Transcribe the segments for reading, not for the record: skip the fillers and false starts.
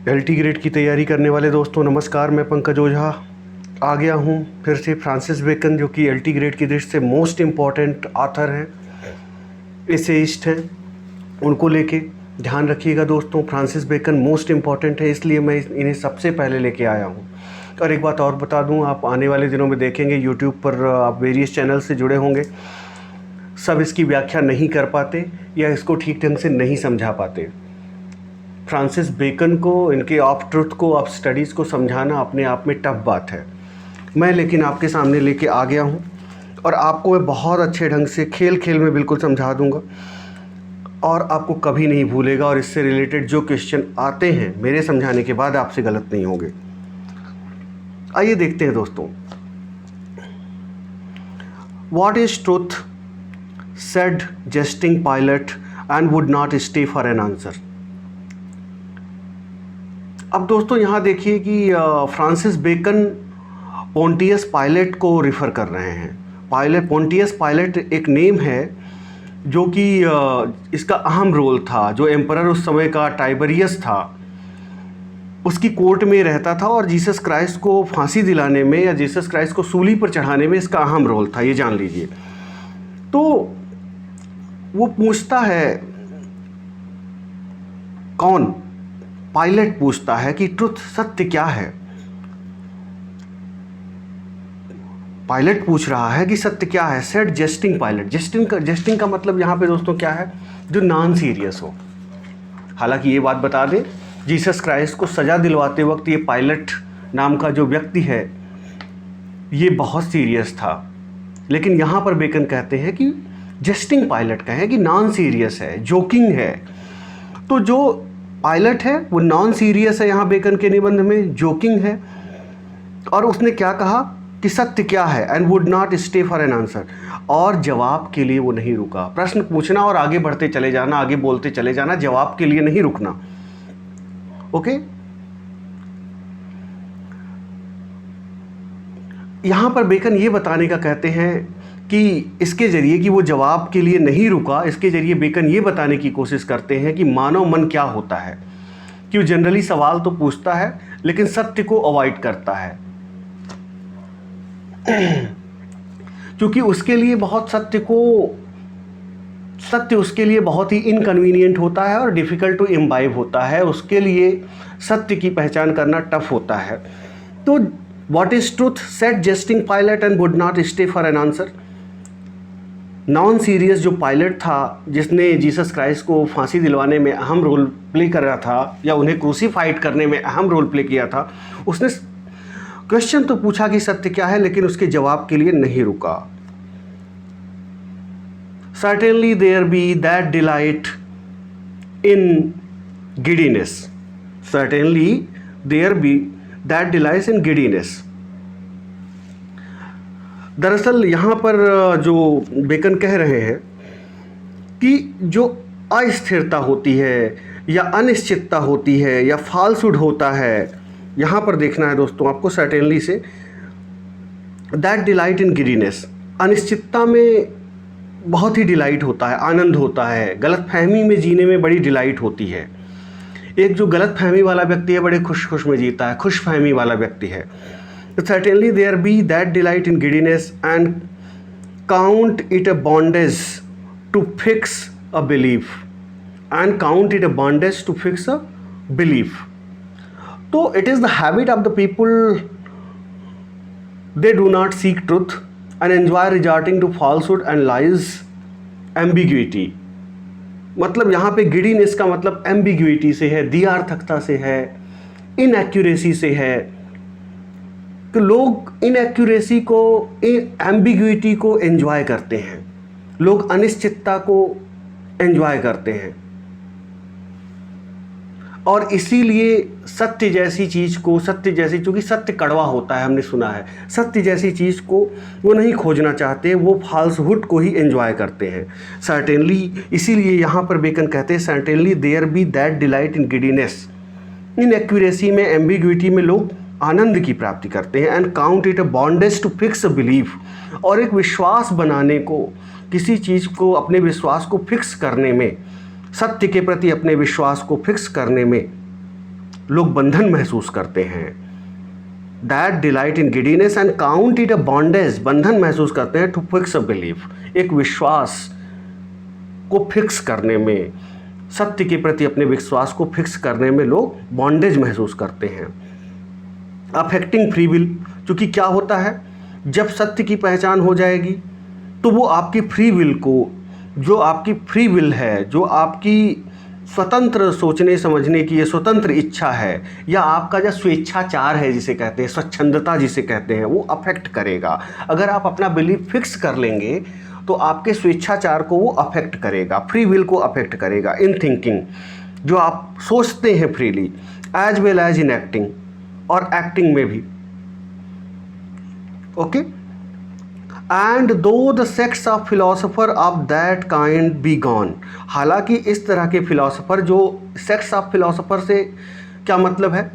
LT grade की तैयारी करने वाले दोस्तों नमस्कार। मैं पंकज ओझा आ गया हूँ फिर से। फ्रांसिस बेकन जो कि एलटी ग्रेड की दृष्टि से मोस्ट इम्पॉर्टेंट ऑथर हैं, एसेइस्ट हैं, उनको लेके ध्यान रखिएगा दोस्तों। फ्रांसिस बेकन मोस्ट इम्पॉर्टेंट है, इसलिए मैं इन्हें सबसे पहले लेके आया हूँ। और एक बात और बता दूँ, आप आने वाले दिनों में देखेंगे यूट्यूब पर, आप वेरियस चैनल से जुड़े होंगे, सब इसकी व्याख्या नहीं कर पाते या इसको ठीक ढंग से नहीं समझा पाते। फ्रांसिस बेकन को, इनके ऑफ ट्रुथ को, ऑफ स्टडीज़ को समझाना अपने आप में टफ बात है। मैं लेकिन आपके सामने लेके आ गया हूँ और आपको मैं बहुत अच्छे ढंग से खेल खेल में बिल्कुल समझा दूँगा और आपको कभी नहीं भूलेगा। और इससे रिलेटेड जो क्वेश्चन आते हैं मेरे समझाने के बाद आपसे गलत नहीं होंगे। आइए देखते हैं दोस्तों। What is truth said jesting pilot and would not stay for an answer. अब दोस्तों यहाँ देखिए कि फ्रांसिस बेकन पोंटियस पायलट को रिफ़र कर रहे हैं। पोंटियस पायलट एक नेम है जो कि इसका अहम रोल था। जो एम्परर उस समय का टाइबरियस था, उसकी कोर्ट में रहता था और जीसस क्राइस्ट को फांसी दिलाने में या जीसस क्राइस्ट को सूली पर चढ़ाने में इसका अहम रोल था, ये जान लीजिए। तो वो पूछता है, कौन? पायलट पूछता है कि ट्रुथ, सत्य क्या है। पायलट पूछ रहा है कि सत्य क्या है। Said jesting pilot. जेस्टिंग का मतलब यहाँ पे दोस्तों क्या है? जो नॉन सीरियस हो। हालांकि ये बात बता दें, जीसस क्राइस्ट को सज़ा दिलवाते वक्त ये पायलट नाम का जो व्यक्ति है ये बहुत सीरियस था, लेकिन यहाँ पर बेकन कहते हैं कि जेस्टिंग पायलट कहें कि नॉन सीरियस है, जोकिंग है। तो जो पायलट है वो नॉन सीरियस है, यहाँ बेकन के निबंध में जोकिंग है। और उसने क्या कहा कि सत्य क्या है, and would not stay for an answer, और जवाब के लिए वो नहीं रुका। प्रश्न पूछना और आगे बढ़ते चले जाना, आगे बोलते चले जाना, जवाब के लिए नहीं रुकना। ओके, यहाँ पर बेकन ये बताने का कहते हैं कि इसके ज़रिए कि वो जवाब के लिए नहीं रुका, इसके ज़रिए बेकन ये बताने की कोशिश करते हैं कि मानव मन क्या होता है, कि वो जनरली सवाल तो पूछता है लेकिन सत्य को अवॉइड करता है। क्योंकि उसके लिए सत्य उसके लिए बहुत ही इनकन्वीनियंट होता है और डिफ़िकल्ट टू इम्बाइब होता है। उसके लिए सत्य की पहचान करना टफ होता है। तो what is truth said jesting pilot and would not stay for an answer. Non serious जो पायलट था, जिसने जीसस क्राइस्ट को फांसी दिलवाने में अहम रोल प्ले कर रहा था या उन्हें क्रूसीफाइड करने में अहम रोल प्ले किया था, उसने क्वेश्चन तो पूछा कि सत्य क्या है, लेकिन उसके जवाब के लिए नहीं रुका। Certainly there be that delight in giddiness. Certainly there be that delights in giddiness. दरअसल यहाँ पर जो बेकन कह रहे हैं कि जो अस्थिरता होती है या अनिश्चितता होती है या फॉल्सहुड होता है, यहाँ पर देखना है दोस्तों आपको सर्टेनली से। दैट डिलाइट इन गिडीनेस, अनिश्चितता में बहुत ही डिलाइट होता है, आनंद होता है। गलतफहमी में जीने में बड़ी डिलाइट होती है। एक जो गलतफहमी वाला व्यक्ति है बड़े खुश में जीता है, खुशफहमी वाला व्यक्ति है। Certainly there be that delight in giddiness and count it a bondage to fix a belief. And count it a bondage to fix a belief. So it is the habit of the people, they do not seek truth and enjoy resorting to falsehood and lies, ambiguity. मतलब यहाँ पे giddiness का मतलब ambiguity से है, दियार्थकता से है, inaccuracy से है। तो लोग इनएक्यूरेसी को, एम्बिग्विटी को एंजॉय करते हैं, लोग अनिश्चितता को एंजॉय करते हैं। और इसीलिए सत्य जैसी चीज़ को, क्योंकि सत्य कड़वा होता है, हमने सुना है, सत्य जैसी चीज़ को वो नहीं खोजना चाहते, वो फॉल्सहुड को ही एंजॉय करते हैं। सर्टेनली, इसीलिए यहाँ पर बेकन कहते हैं certainly there be that delight in giddiness. Inaccuracy में, एम्बिग्विटी में लोग आनंद की प्राप्ति करते हैं। And count it a bondage to fix a belief, और एक विश्वास बनाने को, किसी चीज़ को, अपने विश्वास को फिक्स करने में, सत्य के प्रति अपने विश्वास को फिक्स करने में लोग बंधन महसूस करते हैं। That delight in giddiness and count it a bondage, बंधन महसूस करते हैं। टू फिक्स अ बिलीफ, एक विश्वास को फिक्स करने में, सत्य के प्रति अपने विश्वास को फिक्स करने में लोग बॉन्डेज महसूस करते हैं। अफेक्टिंग फ्री विल, क्योंकि क्या होता है जब सत्य की पहचान हो जाएगी तो वो आपकी फ्री विल को, जो आपकी फ्री विल है, जो आपकी स्वतंत्र सोचने समझने की ये स्वतंत्र इच्छा है, या आपका जो स्वेच्छाचार है जिसे कहते हैं, स्वच्छंदता जिसे कहते हैं, वो अफेक्ट करेगा। अगर आप अपना बिलीफ फिक्स कर लेंगे तो आपके स्वेच्छाचार को वो अफेक्ट करेगा, फ्री विल को अफेक्ट करेगा। इन थिंकिंग, जो आप सोचते हैं freely, as well as in acting, और एक्टिंग में भी। Okay, and though the sects of philosopher of that kind be gone, हालांकि इस तरह के फिलोसोफर, जो सेक्ट्स ऑफ फिलोसोफर से क्या मतलब है,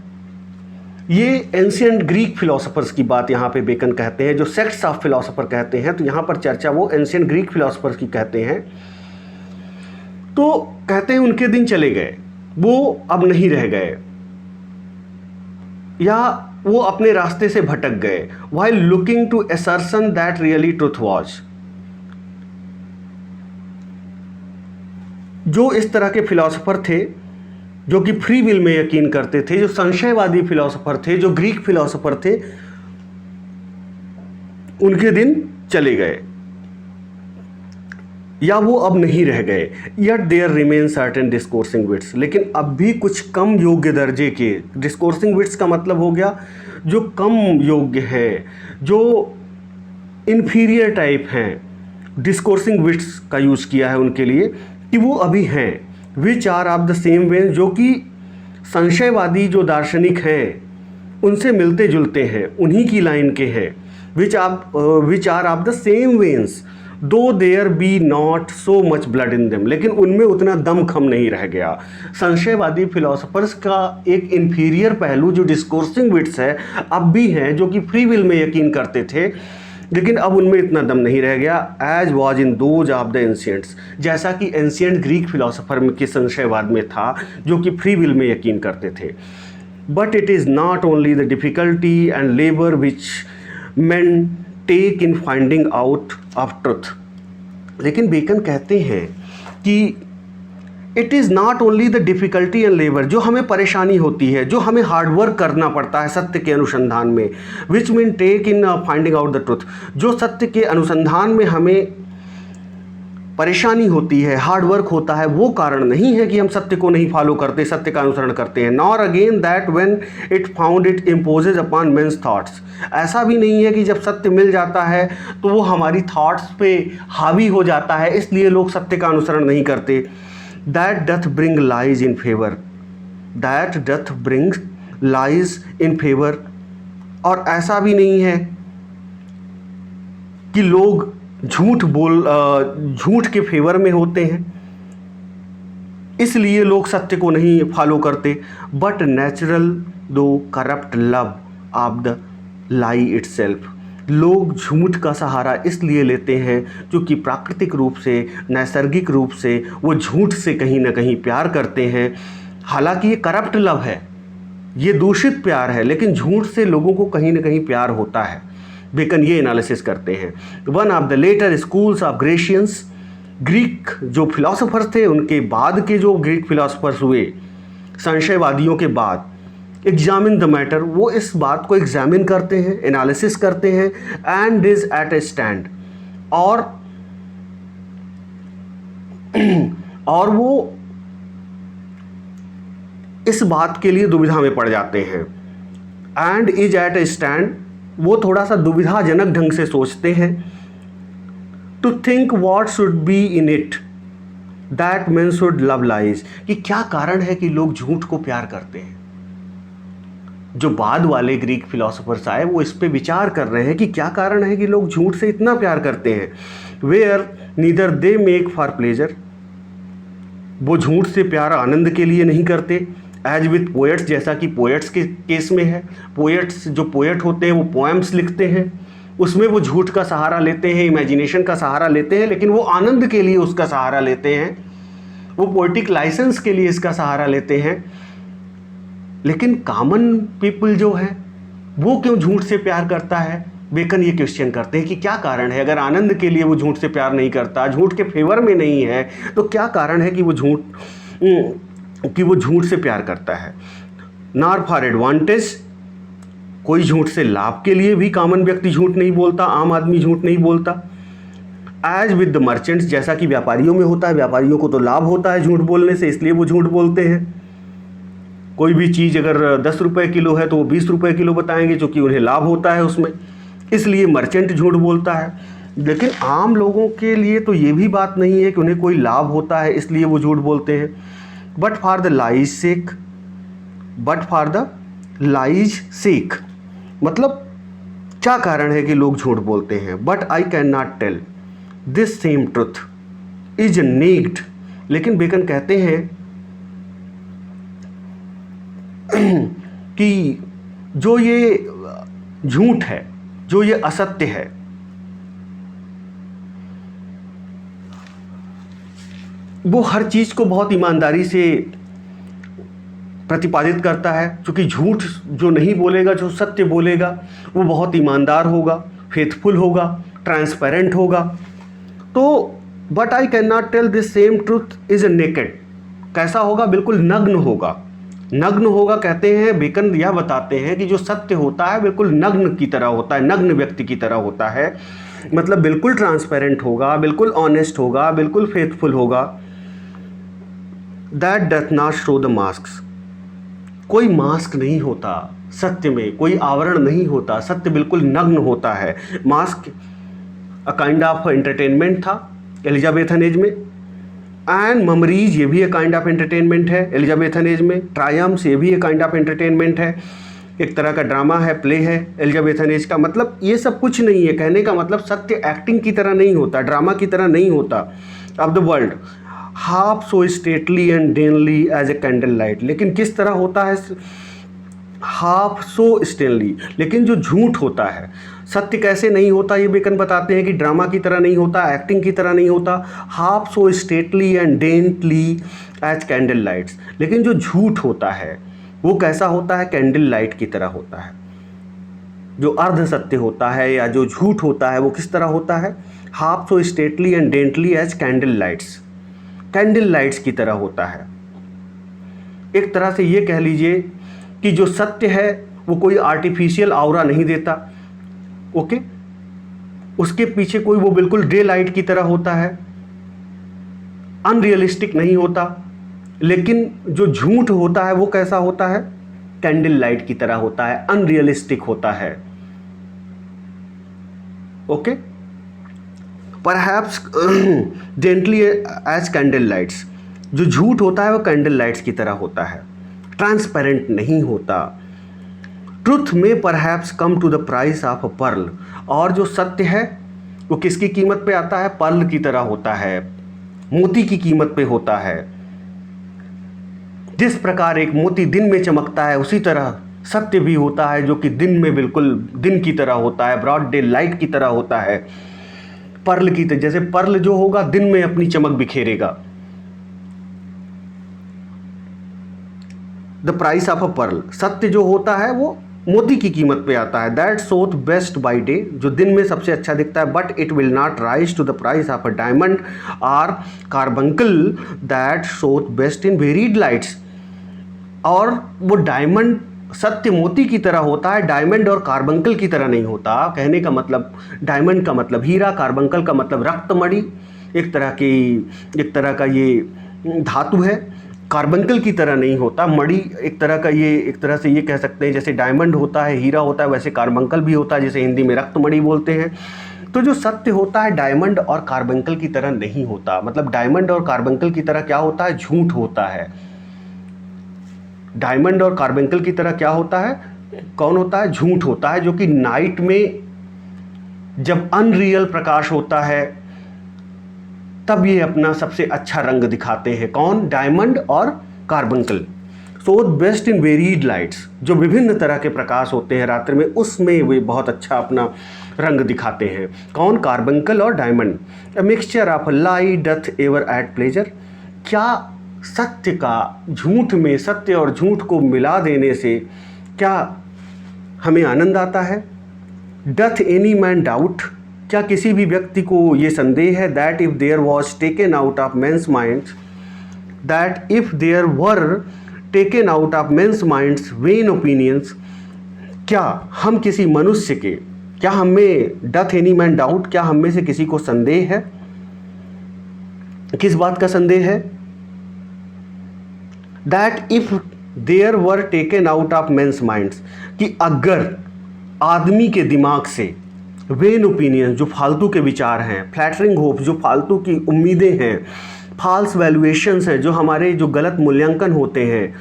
ये एंशिएंट ग्रीक फिलोसोफर्स की बात यहाँ पे बेकन कहते हैं। जो सेक्ट्स ऑफ फिलोसोफर कहते हैं, तो यहाँ पर चर्चा वो एंशिएंट ग्रीक फिलोसोफर्स की कहते हैं। तो कहते हैं उनके दिन चले गए, वो अब नहीं रह गए, या वो अपने रास्ते से भटक गए। while looking to assertion that really truth was, जो इस तरह के फिलोसोफर थे जो कि फ्री विल में यकीन करते थे, जो संशयवादी फिलोसोफर थे, जो ग्रीक फिलोसोफर थे, उनके दिन चले गए या वो अब नहीं रह गए। Yet there remain certain discoursing wits, लेकिन अब भी कुछ कम योग्य दर्जे के, डिस्कोर्सिंग विट्स का मतलब हो गया जो कम योग्य है, जो इन्फीरियर टाइप हैं, डिस्कोर्सिंग विट्स का यूज़ किया है उनके लिए कि वो अभी हैं। Which are of the same vein, जो कि संशयवादी जो दार्शनिक हैं उनसे मिलते जुलते हैं, उन्हीं की लाइन के हैं। Which are of the same veins though there be not so much blood in them, लेकिन उनमें उतना दम खम नहीं रह गया। संशयवादी फिलोसोफर्स का एक इन्फीरियर पहलू जो डिस्कोर्सिंग विट्स है अब भी हैं, जो कि फ्री विल में यकीन करते थे, लेकिन अब उनमें इतना दम नहीं रह गया। As was in those of the ancients, जैसा कि एंशियंट ग्रीक फिलोसोफर के संशयवाद में था, जो कि फ्री विल में यकीन करते थे। But it is not only the difficulty and labour which men take in finding out of truth, लेकिन बेकन कहते हैं कि it is not only the difficulty and labour, जो हमें परेशानी होती है, जो हमें हार्डवर्क करना पड़ता है सत्य के अनुसंधान में, which men take in finding out the truth, जो सत्य के अनुसंधान में हमें परेशानी होती है, हार्डवर्क होता है, वो कारण नहीं है कि हम सत्य को नहीं फॉलो करते, सत्य का अनुसरण करते हैं। Nor again that when it found it imposes upon men's thoughts, ऐसा भी नहीं है कि जब सत्य मिल जाता है तो वो हमारी थॉट्स पे हावी हो जाता है, इसलिए लोग सत्य का अनुसरण नहीं करते। That doth bring lies in favour, that doth bring lies in favour, और ऐसा भी नहीं है कि लोग झूठ के फेवर में होते हैं इसलिए लोग सत्य को नहीं फॉलो करते। बट नेचुरल दो corrupt love of the lie itself, लोग झूठ का सहारा इसलिए लेते हैं क्योंकि प्राकृतिक रूप से, नैसर्गिक रूप से वो झूठ से कहीं ना कहीं प्यार करते हैं। हालांकि ये करप्ट लव है, ये दूषित प्यार है, लेकिन झूठ से लोगों को कहीं ना कहीं प्यार होता है। बेकन ये एनालिसिस करते हैं। One of the later schools of Grecians, Greek जो फिलोसोफर्स थे उनके बाद के जो ग्रीक फिलोसोफर्स हुए संशयवादियों के बाद, एग्जामिन द मैटर, वो इस बात को एग्जामिन करते हैं, एनालिसिस करते हैं, and is at a stand, और वो इस बात के लिए दुविधा में पड़ जाते हैं। And is at a stand, वो थोड़ा सा दुविधाजनक ढंग से सोचते हैं। To think what should be in it that men should love lies, कि क्या कारण है कि लोग झूठ को प्यार करते हैं। जो बाद वाले ग्रीक फिलोसोफर्स आए वो इस पे विचार कर रहे हैं कि क्या कारण है कि लोग झूठ से इतना प्यार करते हैं। Where neither they make for pleasure, वो झूठ से प्यार आनंद के लिए नहीं करते। एज विथ पोएट्स, जैसा कि पोएट्स के केस में है, पोएट्स जो पोएट होते हैं वो पोएम्स लिखते हैं, उसमें वो झूठ का सहारा लेते हैं, इमेजिनेशन का सहारा लेते हैं, लेकिन वो आनंद के लिए उसका सहारा लेते हैं, वो पोएटिक लाइसेंस के लिए इसका सहारा लेते हैं। लेकिन कॉमन पीपल जो है वो क्यों झूठ से प्यार करता है? बेकन ये क्वेश्चन करते हैं कि क्या कारण है। अगर आनंद के लिए वो झूठ से प्यार नहीं करता, झूठ के फेवर में नहीं है, तो क्या कारण है कि वो झूठ से प्यार करता है? नॉर फॉर एडवांटेज, कोई झूठ से लाभ के लिए भी कॉमन व्यक्ति झूठ नहीं बोलता, आम आदमी झूठ नहीं बोलता। एज विद द मर्चेंट्स, जैसा कि व्यापारियों में होता है, व्यापारियों को तो लाभ होता है झूठ बोलने से, इसलिए वो झूठ बोलते हैं। कोई भी चीज़ अगर 10 रुपये किलो है तो वो 20 रुपये किलो बताएंगे, क्योंकि उन्हें लाभ होता है उसमें, इसलिए मर्चेंट झूठ बोलता है। लेकिन आम लोगों के लिए तो ये भी बात नहीं है कि उन्हें कोई लाभ होता है इसलिए वो झूठ बोलते हैं। But for the lie's sake, मतलब क्या कारण है कि लोग झूठ बोलते हैं? But I can not tell this same truth is naked, लेकिन बेकन कहते हैं कि जो ये झूठ है, जो ये असत्य है, वो हर चीज़ को बहुत ईमानदारी से प्रतिपादित करता है। क्योंकि झूठ जो नहीं बोलेगा, जो सत्य बोलेगा, वो बहुत ईमानदार होगा, फेथफुल होगा, ट्रांसपेरेंट होगा। तो but I can not tell this same truth is naked, कैसा होगा? बिल्कुल नग्न होगा। नग्न होगा कहते हैं, बेकन यह बताते हैं कि जो सत्य होता है बिल्कुल नग्न की तरह होता है, नग्न व्यक्ति की तरह होता है। मतलब बिल्कुल ट्रांसपेरेंट होगा, बिल्कुल ऑनेस्ट होगा, बिल्कुल फेथफुल होगा। That doth not show the masks, कोई मास्क नहीं होता सत्य में, कोई आवरण नहीं होता, सत्य बिल्कुल नग्न होता है। Mask a kind of entertainment था एलिजाबेथन एज में, एंड ममरीज ये भी एक काइंड ऑफ एंटरटेनमेंट है एलिजाबेथन एज में, ट्रायम्स ये भी एक काइंड ऑफ एंटरटेनमेंट है, एक तरह का ड्रामा है, प्ले है एलिजाबेथन एज का। मतलब ये सब कुछ नहीं है। कहने का मतलब सत्य एक्टिंग की तरह नहीं होता, ड्रामा की तरह नहीं होता। Of the world half so stately and daintily as a candle light, लेकिन किस तरह होता है? हाफ सो स्टेनली, लेकिन जो झूठ होता है, सत्य कैसे नहीं होता ये बेकन बताते हैं कि ड्रामा की तरह नहीं होता, एक्टिंग की तरह नहीं होता। Half so stately and daintily as candle lights, लेकिन जो झूठ होता है वो कैसा होता है? कैंडल लाइट की तरह होता है। जो अर्ध सत्य होता है या जो झूठ होता है वो किस तरह होता है? Half so stately and daintily as candle lights, candle lights की तरह होता है। एक तरह से ये कह लीजिए कि जो सत्य है वो कोई आर्टिफिशियल ऑरा नहीं देता, ओके, उसके पीछे कोई वो बिल्कुल डे लाइट की तरह होता है, अनरियलिस्टिक नहीं होता। लेकिन जो झूठ होता है वो कैसा होता है? कैंडल लाइट की तरह होता है, अनरियलिस्टिक होता है, okay. Perhaps gently as candle lights, जो झूठ होता है वो कैंडल लाइट्स की तरह होता है, ट्रांसपेरेंट नहीं होता। ट्रुथ में perhaps come to the price of a pearl, और जो सत्य है वो किसकी कीमत पे आता है? पर्ल की तरह होता है, मोती की कीमत पे होता है। जिस प्रकार एक मोती दिन में चमकता है उसी तरह सत्य भी होता है, जो कि दिन में बिल्कुल दिन की तरह होता है, ब्रॉड डे लाइट की तरह होता है, पर्ल की तरह। जैसे पर्ल जो होगा दिन में अपनी चमक बिखेरेगा। The price of a pearl, सत्य जो होता है वो मोती की कीमत पे आता है। That showeth best by day, जो दिन में सबसे अच्छा दिखता है, but it will not rise to the price of a diamond और carbuncle that showeth best in varied lights. और वो डायमंड सत्य मोती की तरह होता है, डायमंड और कार्बंकल की तरह नहीं होता। कहने का मतलब डायमंड का मतलब हीरा, कार्बंकल का मतलब रक्तमणि, एक तरह का ये धातु है। कार्बंकल की तरह नहीं होता, मणि एक तरह से ये कह सकते हैं, जैसे डायमंड होता है, हीरा होता है, वैसे कार्बंकल भी होता है, जिसे हिंदी में रक्तमणि बोलते हैं। तो जो सत्य होता है डायमंड और कार्बंकल की तरह नहीं होता। मतलब डायमंड और कार्बंकल की तरह क्या होता है? झूठ होता है। डायमंड और कार्बंकल की तरह क्या होता है? कौन होता है? झूठ होता है, जो कि नाइट में जब अनरियल प्रकाश होता है तब ये अपना सबसे अच्छा रंग दिखाते हैं। कौन? डायमंड और carbuncle. So best in varied lights, जो विभिन्न तरह के प्रकाश होते हैं रात्रि में, उसमें वे बहुत अच्छा अपना रंग दिखाते हैं। कौन? कार्बंकल और diamond. A mixture of light doth ever eight pleasure, क्या सत्य का झूठ में, सत्य और झूठ को मिला देने से क्या हमें आनंद आता है? डथ एनी मैन डाउट, क्या किसी भी व्यक्ति को ये संदेह है that if there was taken out of men's minds, that if there were taken out of men's minds vain opinions, क्या हम किसी मनुष्य के, क्या हमें डथ एनी मैन डाउट, क्या हम में से किसी को संदेह है? किस बात का संदेह है? That if there were taken out of men's minds, कि अगर आदमी के दिमाग से वेन ओपिनियन, जो फालतू के विचार हैं, फ्लैटरिंग होप, जो फालतू की उम्मीदें हैं, फॉल्स वैल्यूएशंस हैं, जो हमारे जो गलत मूल्यांकन होते हैं,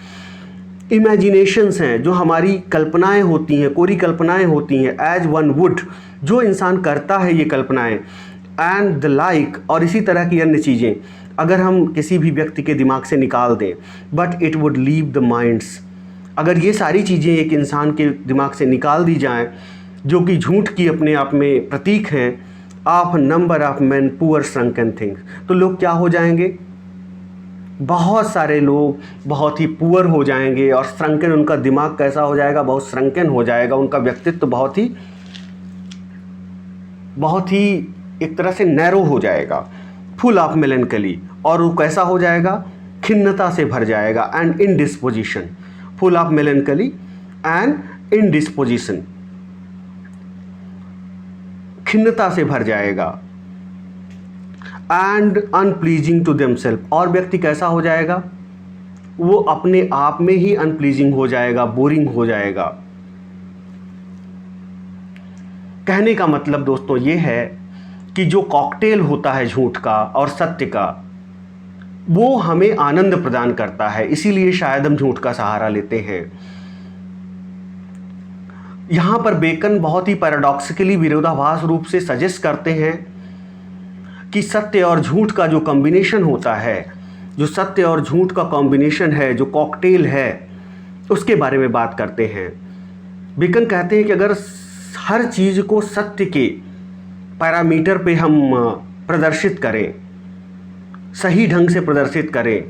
इमेजिनेशंस हैं, जो हमारी कल्पनाएं होती हैं, कोरी कल्पनाएं होती हैं, एज वन वुड, जो इंसान करता है ये कल्पनाएं, एंड द लाइक, और इसी तरह की अन्य चीज़ें अगर हम किसी भी व्यक्ति के दिमाग से निकाल दें, but it would leave the minds, अगर ये सारी चीज़ें एक इंसान के दिमाग से निकाल दी जाएं, जो कि झूठ की अपने आप में प्रतीक हैं, of number of man poor shrunken things, तो लोग क्या हो जाएंगे? बहुत सारे लोग बहुत ही पुअर हो जाएंगे, और श्रंकन, उनका दिमाग कैसा हो जाएगा? बहुत श्रंकन हो जाएगा, उनका व्यक्तित्व बहुत ही एक तरह से नैरो हो जाएगा, फुल ऑफ मेलनकली, और वो कैसा हो जाएगा? खिन्नता से भर जाएगा, and indisposition, full of melancholy and indisposition, खिन्नता से भर जाएगा, एंड अनप्लीजिंग टू देमसेल्फ, और व्यक्ति कैसा हो जाएगा? वो अपने आप में ही अनप्लीजिंग हो जाएगा, बोरिंग हो जाएगा। कहने का मतलब दोस्तों ये है कि जो कॉकटेल होता है झूठ का और सत्य का, वो हमें आनंद प्रदान करता है, इसीलिए शायद हम झूठ का सहारा लेते हैं। यहाँ पर बेकन बहुत ही पैराडॉक्सिकली, विरोधाभास रूप से सजेस्ट करते हैं कि सत्य और झूठ का जो कॉम्बिनेशन होता है, जो सत्य और झूठ का कॉम्बिनेशन है, जो कॉकटेल है, उसके बारे में बात करते हैं। बेकन कहते हैं कि अगर हर चीज़ को सत्य के पैरामीटर पे हम प्रदर्शित करें, सही ढंग से प्रदर्शित करें,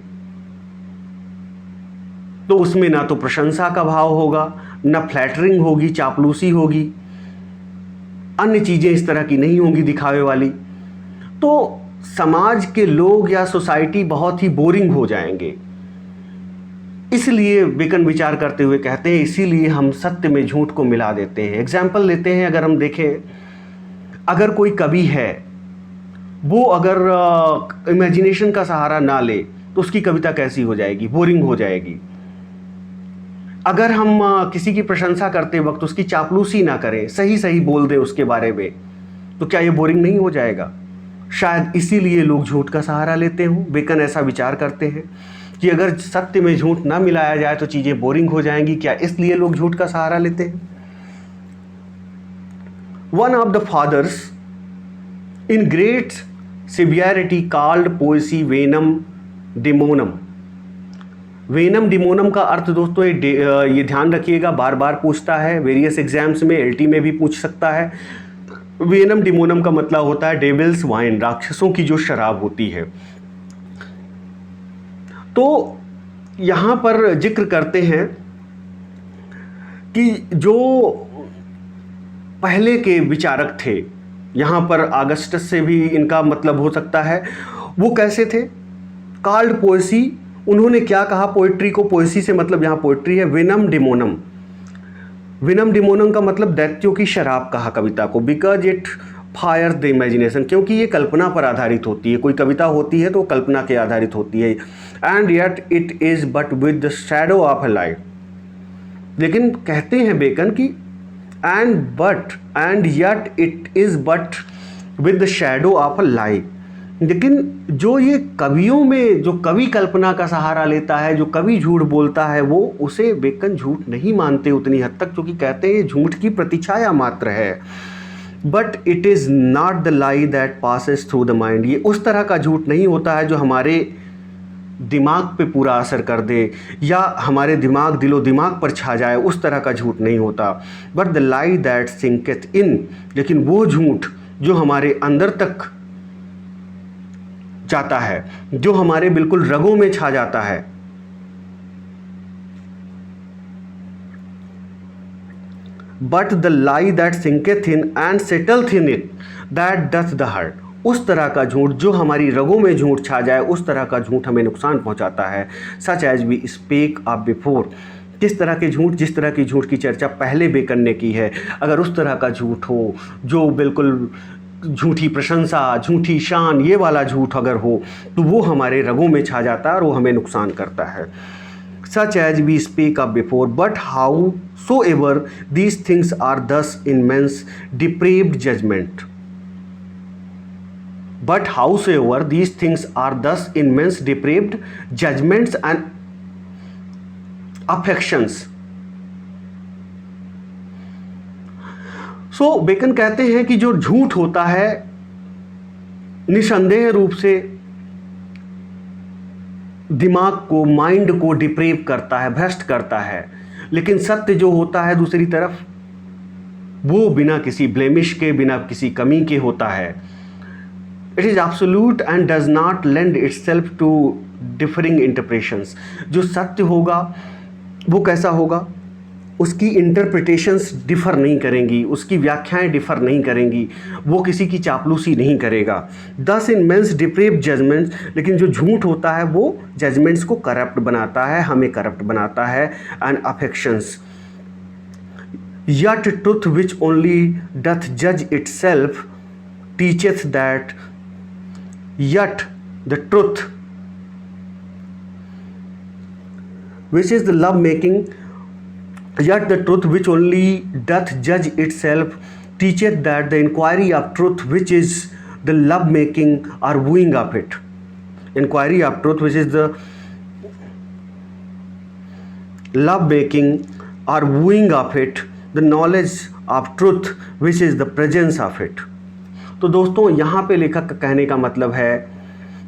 तो उसमें ना तो प्रशंसा का भाव होगा, ना फ्लैटरिंग होगी, चापलूसी होगी, अन्य चीज़ें इस तरह की नहीं होंगी दिखावे वाली, तो समाज के लोग या सोसाइटी बहुत ही बोरिंग हो जाएंगे। इसलिए बेकन विचार करते हुए कहते हैं, इसीलिए हम सत्य में झूठ को मिला देते हैं। एग्जाम्पल लेते हैं, अगर हम देखें, अगर कोई कवि है, वो अगर इमेजिनेशन का सहारा ना ले तो उसकी कविता कैसी हो जाएगी? बोरिंग हो जाएगी। अगर हम किसी की प्रशंसा करते वक्त उसकी चापलूसी ना करें, सही सही बोल दें उसके बारे में, तो क्या ये बोरिंग नहीं हो जाएगा? शायद इसीलिए लोग झूठ का सहारा लेते हों। बेकन ऐसा विचार करते हैं कि अगर सत्य में झूठ ना मिलाया जाए तो चीज़ें बोरिंग हो जाएंगी, क्या इसलिए लोग झूठ का सहारा लेते हैं? One of the fathers in great severity called poesy vinum daemonum. Vinum daemonum का अर्थ दोस्तों ये ध्यान रखिएगा, बार बार पूछता है वेरियस एग्जाम्स में, एलटी में भी पूछ सकता है। वेनम डिमोनम का मतलब होता है डेविल्स वाइन, राक्षसों की जो शराब होती है। तो यहाँ पर जिक्र करते हैं कि जो पहले के विचारक थे, यहाँ पर ऑगस्टस से भी इनका मतलब हो सकता है, वो कैसे थे? कॉल्ड पोएसी, उन्होंने क्या कहा पोइट्री को? पोएसी से मतलब यहाँ पोइट्री है। वेनम डिमोनम, विनम डिमोनम का मतलब दैत्यों की शराब कहा कविता को, because it fire the imagination, क्योंकि ये कल्पना पर आधारित होती है। कोई कविता होती है तो कल्पना के आधारित होती है। And yet it is but with the shadow of a light, लेकिन कहते हैं बेकन की and yet it is but with the shadow of a light, लेकिन जो ये कवियों में, जो कवि कल्पना का सहारा लेता है, जो कवि झूठ बोलता है, वो उसे बेकन झूठ नहीं मानते उतनी हद तक, क्योंकि कहते हैं ये झूठ की प्रतिछाया मात्र है। But it is not the lie that passes through the mind, ये उस तरह का झूठ नहीं होता है जो हमारे दिमाग पे पूरा असर कर दे या हमारे दिमाग, दिलो दिमाग पर छा जाए, उस तरह का झूठ नहीं होता। But the lie that sinketh इन, लेकिन वो झूठ जो हमारे अंदर तक जाता है, जो हमारे बिल्कुल रगों में छा जाता है। But the lie that sinketh in and settleth in it that doth the hurt. उस तरह का झूठ जो हमारी रगों में झूठ छा जाए, उस तरह का झूठ हमें नुकसान पहुंचाता है। Such as we speak up before. किस तरह के झूठ? जिस तरह की झूठ की चर्चा पहले बेकन ने की है। अगर उस तरह का झूठ हो जो बिल्कुल झूठी प्रशंसा, झूठी शान, ये वाला झूठ अगर हो तो वो हमारे रगों में छा जाता है और वो हमें नुकसान करता है। Such as we speak of before, but howsoever these things are thus in men's depraved judgment. But howsoever these things are thus in men's depraved judgments and affections. So Bacon कहते हैं कि जो झूठ होता है निसंदेह रूप से दिमाग को, माइंड को डिप्रेव करता है, भ्रष्ट करता है, लेकिन सत्य जो होता है दूसरी तरफ वो बिना किसी ब्लेमिश के, बिना किसी कमी के होता है। It is absolute and does not lend itself to differing interpretations. जो सत्य होगा वो कैसा होगा? उसकी इंटरप्रिटेशंस डिफ़र नहीं करेंगी, उसकी व्याख्याएं डिफ़र नहीं करेंगी, वो किसी की चापलूसी नहीं करेगा। दस इन मेंस डिप्रेव जजमेंट्स। लेकिन जो झूठ होता है वो जजमेंट्स को करप्ट बनाता है, हमें करप्ट बनाता है। And affections yet truth which only doth जज itself teacheth that yet the truth which is the love making Yet the truth which only doth judge itself teacheth that the inquiry of truth which is the love making or wooing of it. Inquiry of truth which is the love making or wooing of it, the knowledge of truth which is the presence of it. तो दोस्तों यहाँ पे लेखक का कहने का मतलब है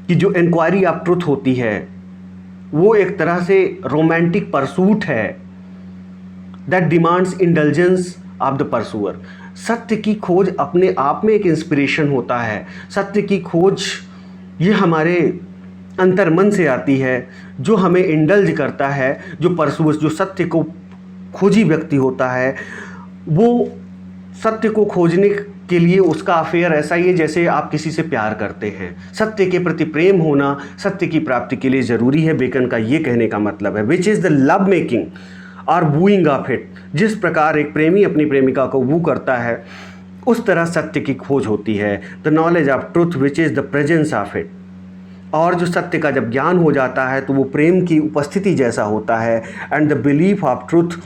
कि जो इंक्वायरी ऑफ ट्रुथ होती है वो एक तरह से रोमांटिक परसूट है that demands indulgence of the pursuer. सत्य की खोज अपने आप में एक इंस्पिरेशन होता है। सत्य की खोज ये हमारे अंतर्मन से आती है, जो हमें इंडल्ज करता है। जो परसूअर, जो सत्य को खोजी व्यक्ति होता है, वो सत्य को खोजने के लिए उसका अफेयर ऐसा ही है जैसे आप किसी से प्यार करते हैं। सत्य के प्रति प्रेम होना सत्य की प्राप्ति के लिए ज़रूरी है। बेकन का ये कहने का मतलब है विच इज़ द लव मेकिंग और वूइंग ऑफ इट। जिस प्रकार एक प्रेमी अपनी प्रेमिका को वू करता है, उस तरह सत्य की खोज होती है। The knowledge of truth which is the presence of it. और जो सत्य का जब ज्ञान हो जाता है तो वो प्रेम की उपस्थिति जैसा होता है। And the belief of truth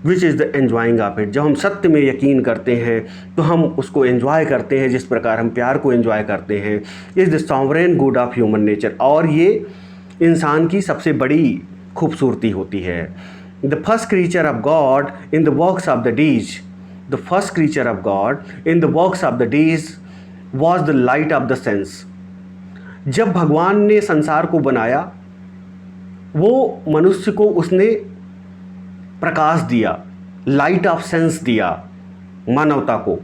which is the enjoying of it. जब हम सत्य में यकीन करते हैं तो हम उसको एन्जॉय करते हैं जिस प्रकार हम प्यार को एन्जॉय करते हैं। Is the sovereign good of human nature. और ये इंसान की सबसे बड़ी खूबसूरती होती है। The first creature of God in the works of the days, the first creature of God in the works of the days was the light of the sense. जब भगवान ने संसार को बनाया, वो मनुष्य को उसने प्रकाश दिया, लाइट ऑफ सेंस दिया मानवता को।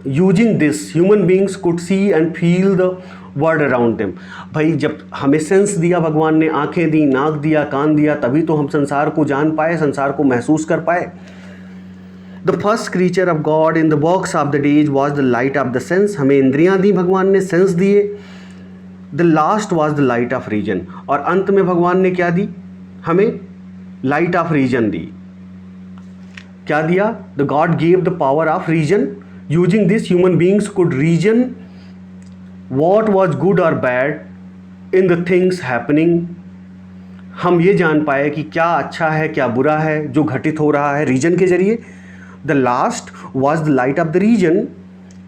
Using this human beings could see and feel the world around them. भाई जब हमें सेंस दिया भगवान ने, आंखें दी, नाक दिया, कान दिया, तभी तो हम संसार को जान पाए, संसार को महसूस कर पाए। The first creature of God in the works of the days was the light of the sense. हमें इंद्रियां दी भगवान ने, सेंस दिए। The last was the light of reason. और अंत में भगवान ने क्या दी? हमें लाइट ऑफ रीजन दी। क्या दिया? The God gave the power of reason. Using this human beings could reason what was good or bad in the things happening। हम ये जान पाए कि क्या अच्छा है क्या बुरा है जो घटित हो रहा है रीजन के जरिए। The last was the light of the region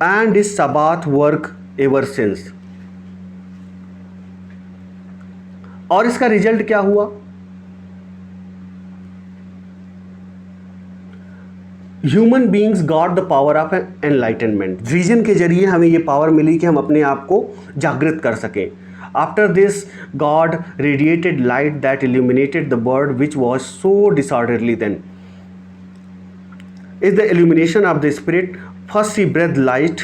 and is Sabbath work ever since। और इसका रिजल्ट क्या हुआ? Human beings got the power of enlightenment. Reason के जरिए हमें ये पावर मिली कि हम अपने आप को जागृत कर सकें। After this God radiated light that illuminated the world which was so disorderly then. Is the illumination of the spirit first see breath light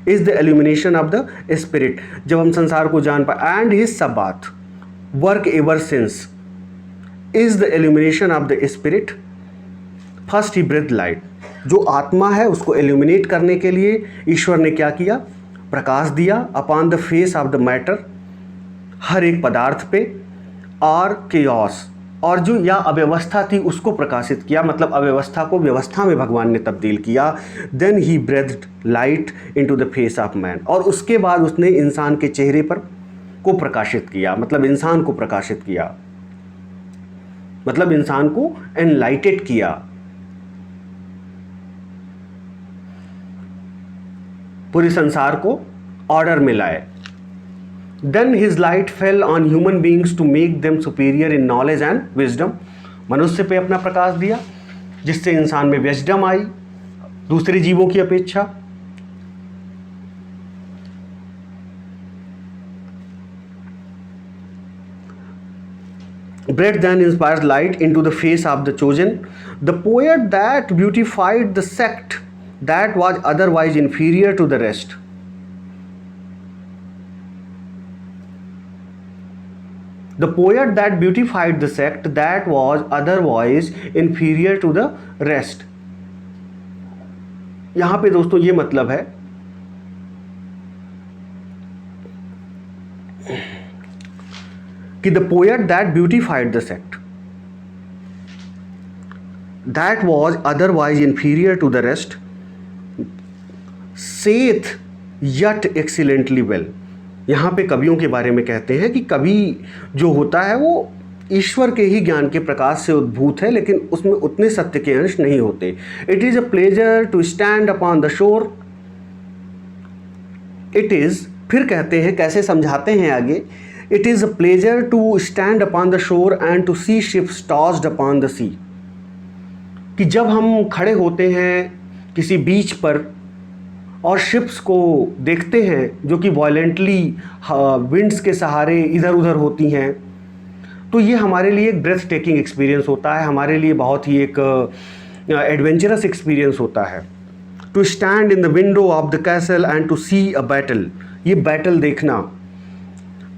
is the illumination of the spirit, जब हम संसार को जान पाए, and his sabbath work ever since is the illumination of the spirit, first he breath light. जो आत्मा है उसको एल्यूमिनेट करने के लिए ईश्वर ने क्या किया, प्रकाश दिया upon the face of the matter, हर एक पदार्थ पे, और केओस, और जो या अव्यवस्था थी उसको प्रकाशित किया, मतलब अव्यवस्था को व्यवस्था में भगवान ने तब्दील किया। Then he breathed light into the face of man, और उसके बाद उसने इंसान के चेहरे पर को प्रकाशित किया, मतलब इंसान को प्रकाशित किया, मतलब इंसान को एनलाइटेड किया, पूरे संसार को ऑर्डर में लाए। Then his light fell on human beings to make them superior in knowledge and wisdom, मनुष्य पे अपना प्रकाश दिया जिससे इंसान में विजडम आई दूसरे जीवों की अपेक्षा। Breath then inspires light into the face of the chosen, the poet that beautified the sect that was otherwise inferior to the rest. The poet that beautified the sect that was otherwise inferior to the rest. यहाँ पे दोस्तों ये मतलब है कि the poet that beautified the sect that was otherwise inferior to the rest saith yet excellently well. यहाँ पे कवियों के बारे में कहते हैं कि कवि जो होता है वो ईश्वर के ही ज्ञान के प्रकाश से उद्भूत है, लेकिन उसमें उतने सत्य के अंश नहीं होते। It is a pleasure to stand upon the shore, it is, फिर कहते हैं कैसे समझाते हैं आगे, it is a pleasure to stand upon the shore and to see ships tossed upon the sea, कि जब हम खड़े होते हैं किसी बीच पर और शिप्स को देखते हैं जो कि वायलेंटली विंड्स के सहारे इधर उधर होती हैं, तो ये हमारे लिए एक ब्रेथ टेकिंग एक्सपीरियंस होता है, हमारे लिए बहुत ही एक एडवेंचरस एक्सपीरियंस होता है। To stand in the window of the castle and to see a battle, ये बैटल देखना,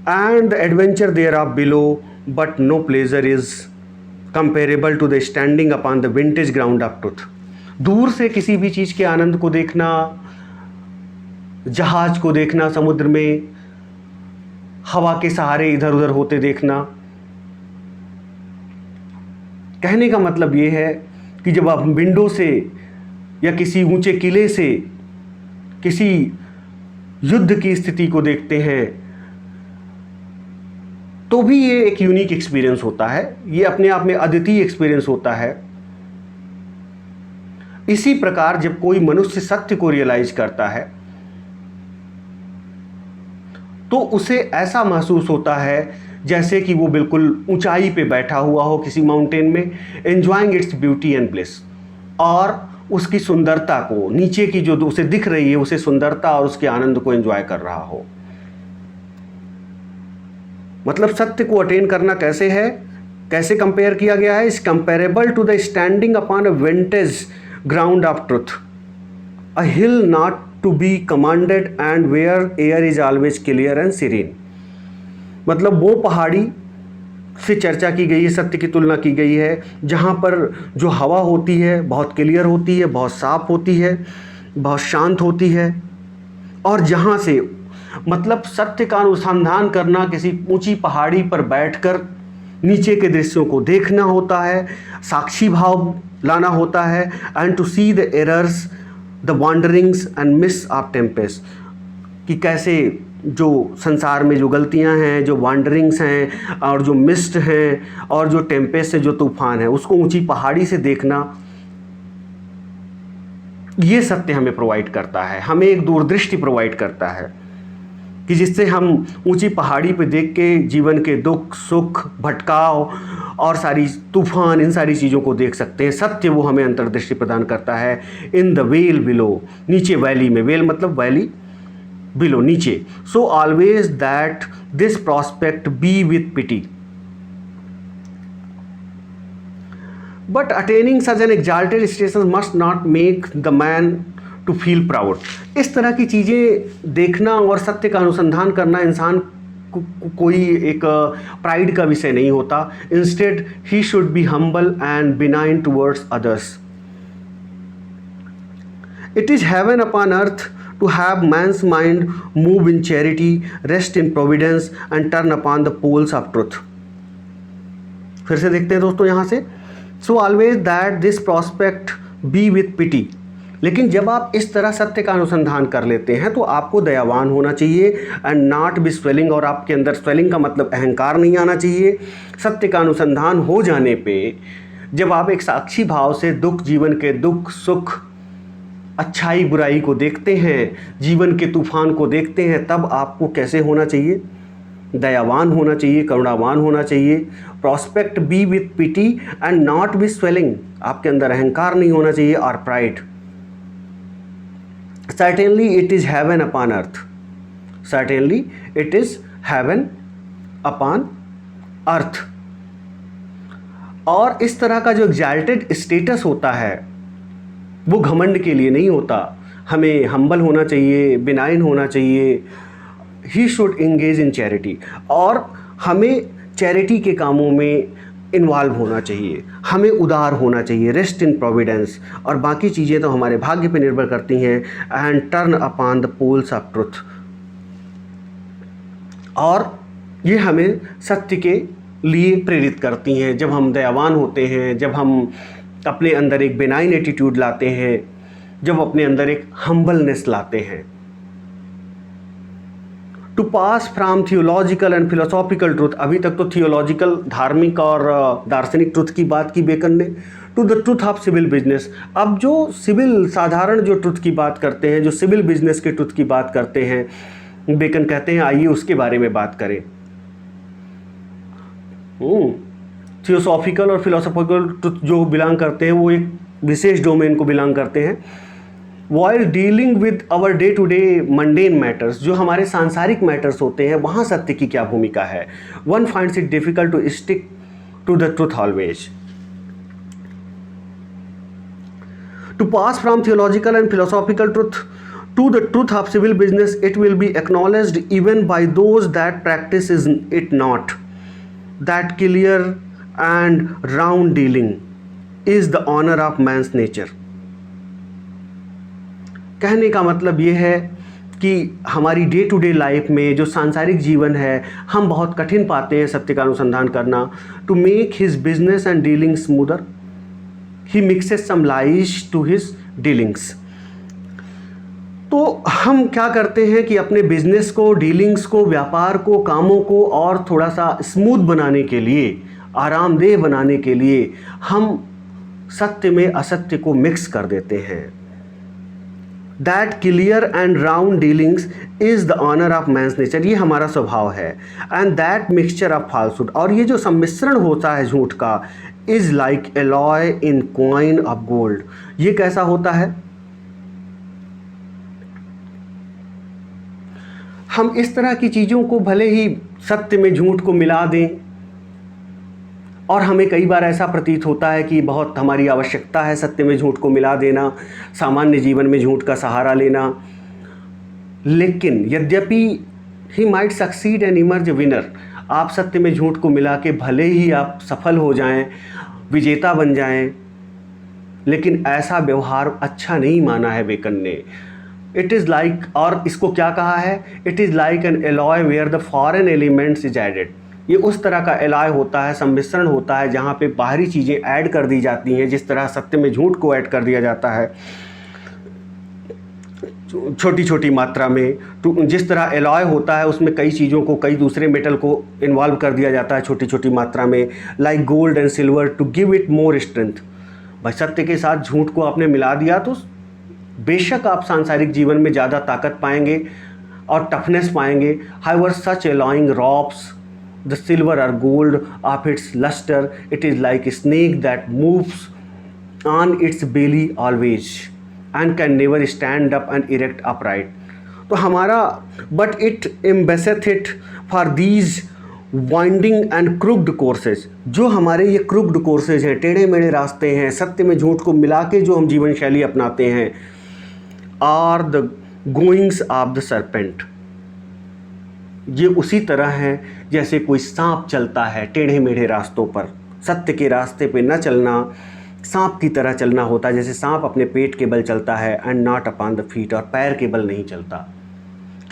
and the adventure there of below, but no pleasure is comparable to the standing upon the vintage ground of truth. दूर से किसी भी चीज़ के आनंद को देखना, जहाज को देखना समुद्र में, हवा के सहारे इधर उधर होते देखना, कहने का मतलब ये है कि जब आप विंडो से या किसी ऊंचे किले से किसी युद्ध की स्थिति को देखते हैं तो भी ये एक यूनिक एक्सपीरियंस होता है, ये अपने आप में अद्वितीय एक्सपीरियंस होता है। इसी प्रकार जब कोई मनुष्य सत्य को रियलाइज करता है तो उसे ऐसा महसूस होता है जैसे कि वो बिल्कुल ऊंचाई पे बैठा हुआ हो किसी माउंटेन में, enjoying its beauty and bliss, और उसकी सुंदरता को, नीचे की जो उसे दिख रही है उसे सुंदरता और उसके आनंद को एंजॉय कर रहा हो। मतलब सत्य को अटेन करना कैसे है, कैसे कंपेयर किया गया है, is comparable to the standing upon a vintage ground of truth, a hill not to be commanded and where air is always clear and serene. मतलब वो पहाड़ी से चर्चा की गई है, सत्य की तुलना की गई है, जहाँ पर जो हवा होती है बहुत क्लियर होती है, बहुत साफ होती है, बहुत शांत होती है, और जहाँ से मतलब सत्य का अनुसंधान करना किसी ऊंची पहाड़ी पर बैठकर नीचे के दृश्यों को देखना होता है, साक्षी भाव लाना होता है, and to see the errors the wanderings and mists of tempest, कि कैसे जो संसार में जो गलतियां हैं, जो वांडरिंग्स हैं और जो मिस्ट हैं और जो टेम्पेस्ट है, जो तूफान है, उसको ऊंची पहाड़ी से देखना, ये सत्य हमें प्रोवाइड करता है, हमें एक दूरदृष्टि प्रोवाइड करता है कि जिससे हम ऊंची पहाड़ी पे देख के जीवन के दुख सुख भटकाव और सारी तूफान, इन सारी चीज़ों को देख सकते हैं। सत्य वो हमें अंतर्दृष्टि प्रदान करता है। इन द वेल बिलो, नीचे वैली में, वेल मतलब वैली, बिलो नीचे। So always that this prospect be with pity, but attaining such an exalted status must not make the man to feel proud. इस तरह की चीज़ें देखना और सत्य का अनुसंधान करना इंसान कोई एक प्राइड का विषय नहीं होता। Instead he should be humble and benign towards others. It is heaven upon earth to have man's mind move in charity, rest in providence and turn upon the poles of truth। फिर से देखते हैं दोस्तों यहाँ से, so always that this prospect be with pity। लेकिन जब आप इस तरह सत्य का अनुसंधान कर लेते हैं तो आपको दयावान होना चाहिए एंड नॉट बी स्वेलिंग, और आपके अंदर स्वेलिंग का मतलब अहंकार नहीं आना चाहिए। सत्य का अनुसंधान हो जाने पे जब आप एक साक्षी भाव से दुख, जीवन के दुख सुख, अच्छाई बुराई को देखते हैं, जीवन के तूफान को देखते हैं, तब आपको कैसे होना चाहिए? दयावान होना चाहिए, करुणावान होना चाहिए। Prospect be with pity and not with swelling. आपके अंदर अहंकार नहीं होना चाहिए और pride. Certainly it is heaven upon earth. Certainly it is heaven upon earth. और इस तरह का जो एग्जाल्टेड स्टेटस होता है वो घमंड के लिए नहीं होता। हमें हम्बल होना चाहिए, बिनाइन होना चाहिए। He should engage in charity, और हमें चैरिटी के कामों में इन्वॉल्व होना चाहिए। हमें उदार होना चाहिए, रेस्ट इन प्रोविडेंस, और बाकी चीज़ें तो हमारे भाग्य पर निर्भर करती हैं। And turn upon the poles of truth, और ये हमें सत्य के लिए प्रेरित करती हैं। जब हम दयावान होते हैं, जब हम अपने अंदर एक बेनाइन एटीट्यूड लाते हैं, जब अपने अंदर एक हम्बलनेस लाते हैं। To pass from theological and philosophical truth. अभी तक तो थियोलॉजिकल, धार्मिक और दार्शनिक ट्रुथ की बात की बेकन ने। To the truth of civil business. अब जो सिविल, साधारण जो ट्रुथ की बात करते हैं, जो सिविल बिजनेस के ट्रुथ की बात करते हैं, बेकन कहते हैं आइए उसके बारे में बात करें। थियोसॉफिकल और फिलोसॉफिकल ट्रुथ जो बिलोंग करते हैं वो एक विशेष डोमेन को बिलोंग करते हैं। While dealing with our day to day mundane matters, जो हमारे सांसारिक मैटर्स होते हैं, वहाँ सत्य की क्या भूमिका है। One finds it difficult to stick to the truth always. To pass from theological and philosophical truth to the truth of civil business, it will be acknowledged even by those that practice it not, that clear and round dealing is the honor of man's nature। कहने का मतलब ये है कि हमारी day to day life में जो सांसारिक जीवन है, हम बहुत कठिन पाते हैं सत्य का अनुसंधान करना। To make his business and dealing smoother, he mixes some lies to his dealings. तो हम क्या करते हैं कि अपने बिजनेस को, डीलिंग्स को, व्यापार को, कामों को और थोड़ा सा स्मूथ बनाने के लिए, आरामदेह बनाने के लिए हम सत्य में असत्य को मिक्स कर देते हैं। That clear and round dealings is the honour of man's nature, ये हमारा स्वभाव है। And that mixture of falsehood, और ये जो सम्मिश्रण होता है झूठ का, is like alloy in coin of gold. ये कैसा होता है? हम इस तरह की चीज़ों को भले ही सत्य में झूठ को मिला दें, और हमें कई बार ऐसा प्रतीत होता है कि बहुत हमारी आवश्यकता है सत्य में झूठ को मिला देना, सामान्य जीवन में झूठ का सहारा लेना। लेकिन यद्यपि he might succeed and emerge winner, आप सत्य में झूठ को मिला के भले ही आप सफल हो जाएं, विजेता बन जाएं, लेकिन ऐसा व्यवहार अच्छा नहीं माना है बेकन ने। इट इज़ लाइक, और इसको क्या कहा है? It is like an alloy where the foreign elements is added. ये उस तरह का एलॉय होता है, सम्मिश्रण होता है, जहाँ पे बाहरी चीज़ें ऐड कर दी जाती हैं। जिस तरह सत्य में झूठ को ऐड कर दिया जाता है छोटी छोटी मात्रा में, तो जिस तरह एलॉय होता है उसमें कई चीज़ों को, कई दूसरे मेटल को इन्वॉल्व कर दिया जाता है छोटी छोटी मात्रा में, like gold and silver to give it more strength. भाई सत्य के साथ झूठ को आपने मिला दिया तो बेशक आप सांसारिक जीवन में ज़्यादा ताकत पाएंगे और टफनेस पाएंगे। However such alloying robs the silver और gold of its lustre, it is like a snake that moves on its belly always and can never stand up and erect upright. तो हमारा but it embaseth it for these winding and crooked courses, जो हमारे ये crooked courses हैं, टेढ़े मेढ़े रास्ते हैं, सत्य में झूठ को मिला के जो हम जीवन शैली अपनाते हैं, are the goings of the serpent. ये उसी तरह है जैसे कोई सांप चलता है टेढ़े मेढ़े रास्तों पर। सत्य के रास्ते पे न चलना सांप की तरह चलना होता है, जैसे सांप अपने पेट के बल चलता है, and not upon the feet, और पैर के बल नहीं चलता।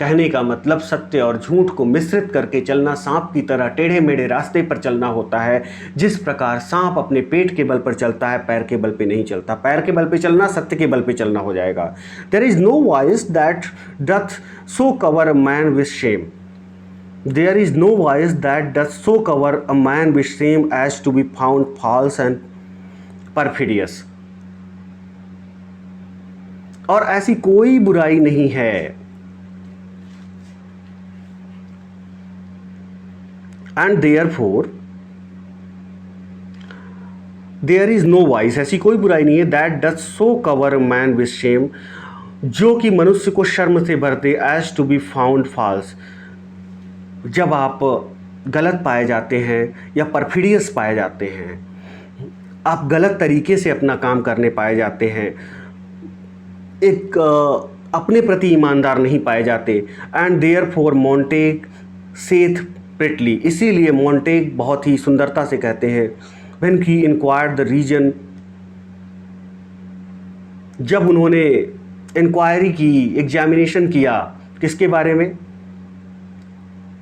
कहने का मतलब सत्य और झूठ को मिश्रित करके चलना सांप की तरह टेढ़े मेढ़े रास्ते पर चलना होता है। जिस प्रकार सांप अपने पेट के बल पर चलता है, पैर के बल पे नहीं चलता। पैर के बल पे चलना सत्य के बल पे चलना हो जाएगा। There is no vice that doth so cover a man with shame. There is no vice that doth so cover a man with shame as to be found false and perfidious. और ऐसी कोई बुराई नहीं है, and therefore there is no vice, ऐसी कोई बुराई नहीं है, that does so cover a man with shame, जो कि मनुष्य को शर्म से भरते, as to be found false, जब आप गलत पाए जाते हैं या परफिडियस पाए जाते हैं, आप गलत तरीके से अपना काम करने पाए जाते हैं, एक अपने प्रति ईमानदार नहीं पाए जाते। And therefore Montaigne saith prettily, इसीलिए मोंटेग बहुत ही सुंदरता से कहते हैं, when he inquired the reason, जब उन्होंने इंक्वायरी की, एग्जामिनेशन किया, किसके बारे में?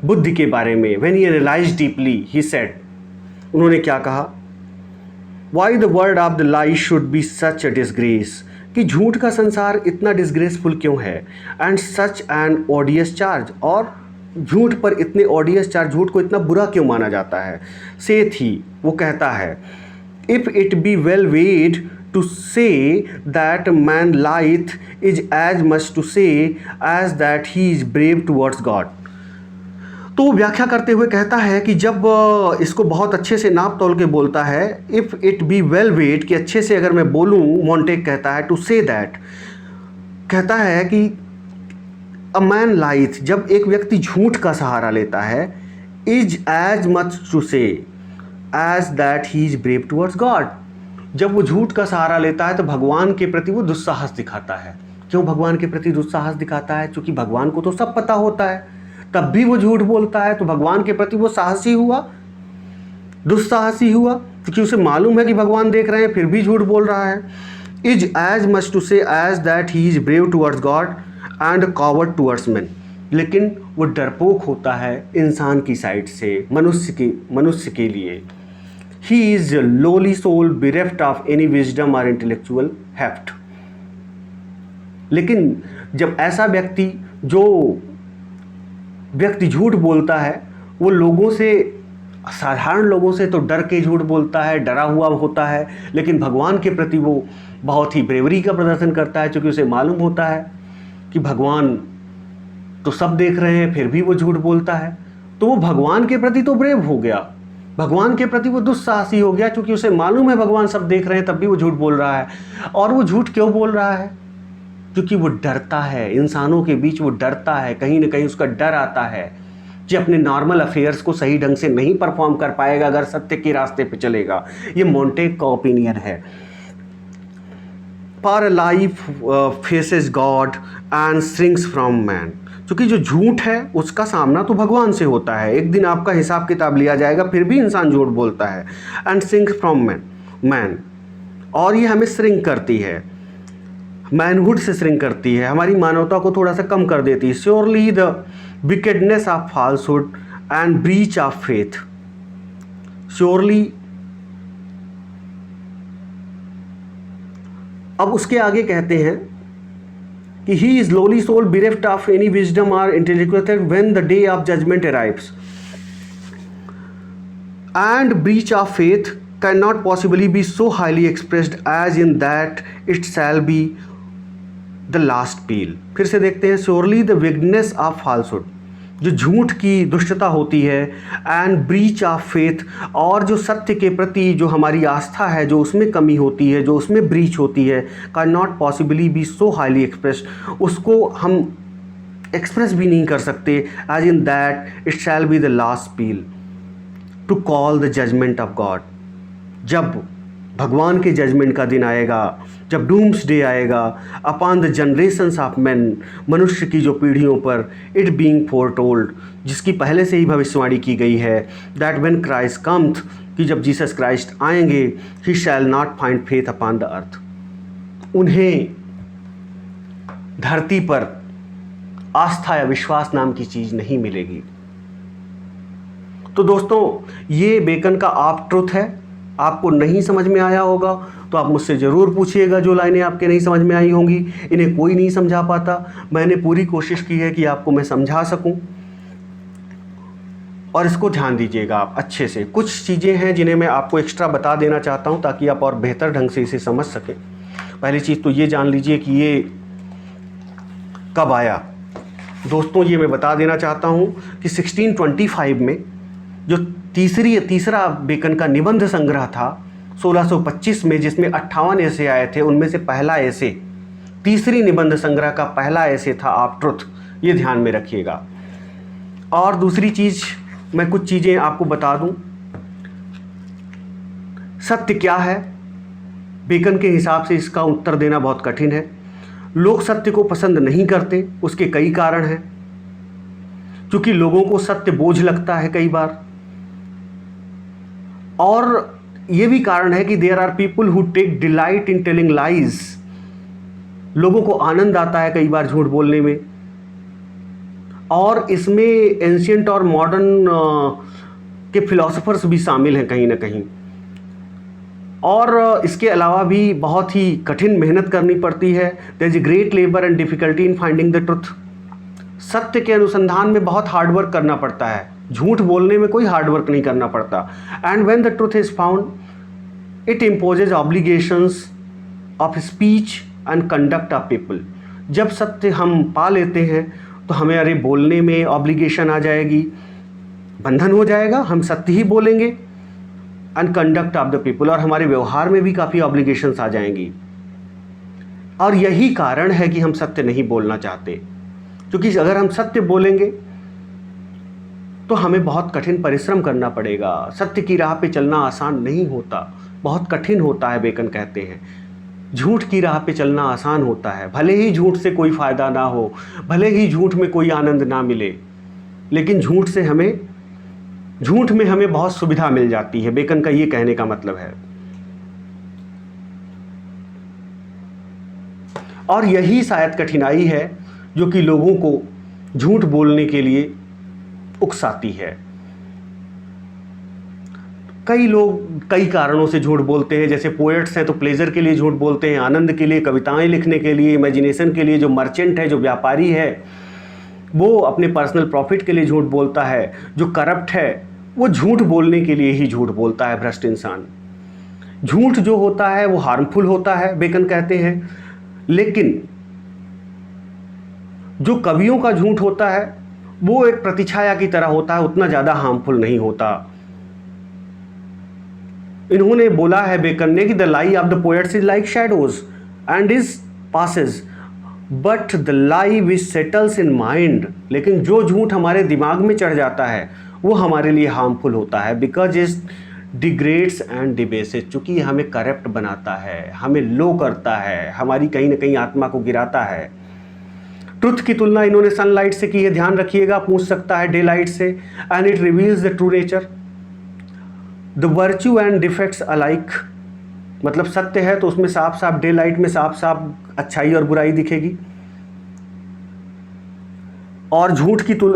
बुद्धि के बारे में। When he analyse deeply he said, उन्होंने क्या कहा? Why the word of the lie should be such a disgrace, कि झूठ का संसार इतना डिसग्रेसफुल क्यों है, एंड सच एन ऑडियस चार्ज, और झूठ पर इतने ऑडियस चार्ज, झूठ को इतना बुरा क्यों माना जाता है? सेथ ही, वो कहता है, if it be well weighed to say that man lieth is as much to say as that he is brave towards God. तो वो व्याख्या करते हुए कहता है कि जब इसको बहुत अच्छे से नाप तोल के बोलता है, इफ़ इट बी वेल वेड, कि अच्छे से अगर मैं बोलूँ, मोंटेग कहता है, टू से दैट, कहता है कि अ मैन लाइथ, जब एक व्यक्ति झूठ का सहारा लेता है, is as much to say as that he is brave towards God, जब वो झूठ का सहारा लेता है तो भगवान के प्रति वो दुस्साहस दिखाता है। क्यों भगवान के प्रति दुस्साहस दिखाता है? क्योंकि भगवान को तो सब पता होता है, तब भी वो झूठ बोलता है, तो भगवान के प्रति वो साहसी हुआ, दुस्साहसी हुआ, क्योंकि उसे मालूम है कि भगवान देख रहे हैं, फिर भी झूठ बोल रहा है। Is as much to say as that he is brave towards God and coward towards man, लेकिन वो डरपोक होता है इंसान की साइड से, मनुष्य के लिए। He is lowly soul bereft of any wisdom और इंटेलेक्चुअल हेफ्ट। लेकिन जब ऐसा व्यक्ति, जो व्यक्ति झूठ बोलता है, वो लोगों से, साधारण लोगों से तो डर के झूठ बोलता है, डरा हुआ होता है, लेकिन भगवान के प्रति वो बहुत ही ब्रेवरी का प्रदर्शन करता है, क्योंकि उसे मालूम होता है कि भगवान तो सब देख रहे हैं, फिर भी वो झूठ बोलता है। तो वो भगवान के प्रति तो ब्रेव हो गया, भगवान के प्रति वो दुस्साहसी हो गया, क्योंकि उसे मालूम है भगवान सब देख रहे हैं, तब भी वो झूठ बोल रहा है। और वो झूठ क्यों बोल रहा है? क्योंकि वो डरता है, इंसानों के बीच वो डरता है, कहीं ना कहीं उसका डर आता है कि अपने नॉर्मल अफेयर्स को सही ढंग से नहीं परफॉर्म कर पाएगा अगर सत्य के रास्ते पे चलेगा। ये मोंटेग का ओपिनियन है। पर life faces God and shrinks from man, क्योंकि जो झूठ है उसका सामना तो भगवान से होता है, एक दिन आपका हिसाब किताब लिया जाएगा, फिर भी इंसान झूठ बोलता है। एंड श्रिंक्स फ्रॉम मैन, और ये हमें श्रिंक करती है, मैनहुड से श्रिंक करती है, हमारी मानवता को थोड़ा सा कम कर देती है। Surely the wickedness of falsehood and breach of faith, surely. अब उसके आगे कहते हैं कि he is lowly soul bereft of any wisdom और intellectual when the day of judgement arrives, and breach of faith can not possibly be so highly expressed as in that it shall be the last peal. फिर से देखते हैं, surely the wickedness of falsehood, जो झूठ की दुष्टता होती है, एंड ब्रीच ऑफ फेथ, और जो सत्य के प्रति जो हमारी आस्था है, जो उसमें कमी होती है, जो उसमें ब्रीच होती है, can not possibly be so highly expressed, उसको हम एक्सप्रेस भी नहीं कर सकते, as in that it shall be the last peal to call the judgement of God, जब भगवान के जजमेंट का दिन आएगा, जब डूम्स डे आएगा upon the generations of man, मनुष्य की जो पीढ़ियों पर, इट बीइंग फोरटोल्ड, जिसकी पहले से ही भविष्यवाणी की गई है, दैट व्हेन क्राइस्ट कम्थ, कि जब जीसस क्राइस्ट आएंगे, he shall not find faith upon the earth, उन्हें धरती पर आस्था या विश्वास नाम की चीज़ नहीं मिलेगी। तो दोस्तों, ये बेकन का आप ट्रुथ है। आपको नहीं समझ में आया होगा तो आप मुझसे ज़रूर पूछिएगा, जो लाइनें आपके नहीं समझ में आई होंगी। इन्हें कोई नहीं समझा पाता, मैंने पूरी कोशिश की है कि आपको मैं समझा सकूं, और इसको ध्यान दीजिएगा आप अच्छे से। कुछ चीज़ें हैं जिन्हें मैं आपको एक्स्ट्रा बता देना चाहता हूं ताकि आप और बेहतर ढंग से इसे समझ सकें। पहली चीज़ तो ये जान लीजिए कि ये कब आया। दोस्तों, ये मैं बता देना चाहता हूं कि 1625 में जो तीसरा बेकन का निबंध संग्रह था 1625 में, जिसमें 58 ऐसे आए थे, उनमें से पहला ऐसे, तीसरी निबंध संग्रह का पहला ऐसे था आप ट्रुथ। ये ध्यान में रखिएगा। और दूसरी चीज़, मैं कुछ चीज़ें आपको बता दूं। सत्य क्या है? बेकन के हिसाब से इसका उत्तर देना बहुत कठिन है। लोग सत्य को पसंद नहीं करते, उसके कई कारण हैं। क्योंकि लोगों को सत्य बोझ लगता है कई बार, और ये भी कारण है कि there are people who take delight in telling lies. लोगों को आनंद आता है कई बार झूठ बोलने में, और इसमें एंशियंट और मॉडर्न के फिलोसोफर्स भी शामिल हैं कहीं ना कहीं। और इसके अलावा भी बहुत ही कठिन मेहनत करनी पड़ती है। There is a great labour and difficulty in finding the truth. सत्य के अनुसंधान में बहुत हार्डवर्क करना पड़ता है, झूठ बोलने में कोई हार्डवर्क नहीं करना पड़ता। And when the truth is found it imposes obligations of speech and conduct of people. जब सत्य हम पा लेते हैं तो हमें अरे बोलने में ऑब्लिगेशन आ जाएगी, बंधन हो जाएगा, हम सत्य ही बोलेंगे। And conduct of the people, और हमारे व्यवहार में भी काफ़ी ऑब्लिगेशंस आ जाएंगी। और यही कारण है कि हम सत्य नहीं बोलना चाहते, क्योंकि अगर हम सत्य बोलेंगे तो हमें बहुत कठिन परिश्रम करना पड़ेगा। सत्य की राह पे चलना आसान नहीं होता, बहुत कठिन होता है। बेकन कहते हैं झूठ की राह पे चलना आसान होता है। भले ही झूठ से कोई फ़ायदा ना हो, भले ही झूठ में कोई आनंद ना मिले, लेकिन झूठ में हमें बहुत सुविधा मिल जाती है। बेकन का ये कहने का मतलब है। और यही शायद कठिनाई है जो कि लोगों को झूठ बोलने के लिए उकसाती है। कई लोग कई कारणों से झूठ बोलते हैं। जैसे पोएट्स हैं तो प्लेजर के लिए झूठ बोलते हैं, आनंद के लिए, कविताएं लिखने के लिए, इमेजिनेशन के लिए। जो मर्चेंट है, जो व्यापारी है, वो अपने पर्सनल प्रॉफिट के लिए झूठ बोलता है। जो करप्ट है वो झूठ बोलने के लिए ही झूठ बोलता है, भ्रष्ट इंसान। झूठ जो होता है वो हार्मफुल होता है, बेकन कहते हैं। लेकिन जो कवियों का झूठ होता है वो एक प्रतिछाया की तरह होता है, उतना ज़्यादा हार्मफुल नहीं होता। इन्होंने बोला है बेकन ने कि the lie of the poets is like shadows and is passes but the lie which settles in mind. लेकिन जो झूठ हमारे दिमाग में चढ़ जाता है वो हमारे लिए हार्मफुल होता है, बिकॉज इज डिग्रेड्स एंड डिबेसेस। चूँकि हमें करप्ट बनाता है, हमें लो करता है, हमारी कहीं ना कहीं आत्मा को गिराता है। ट्रुथ की तुलना इन्होंने सनलाइट से की है, ध्यान रखिएगा, पूछ सकता है डे लाइट से। And it reveals the true nature the virtue and defects alike. मतलब सत्य है तो उसमें साफ साफ, डे लाइट में साफ साफ अच्छाई और बुराई दिखेगी। और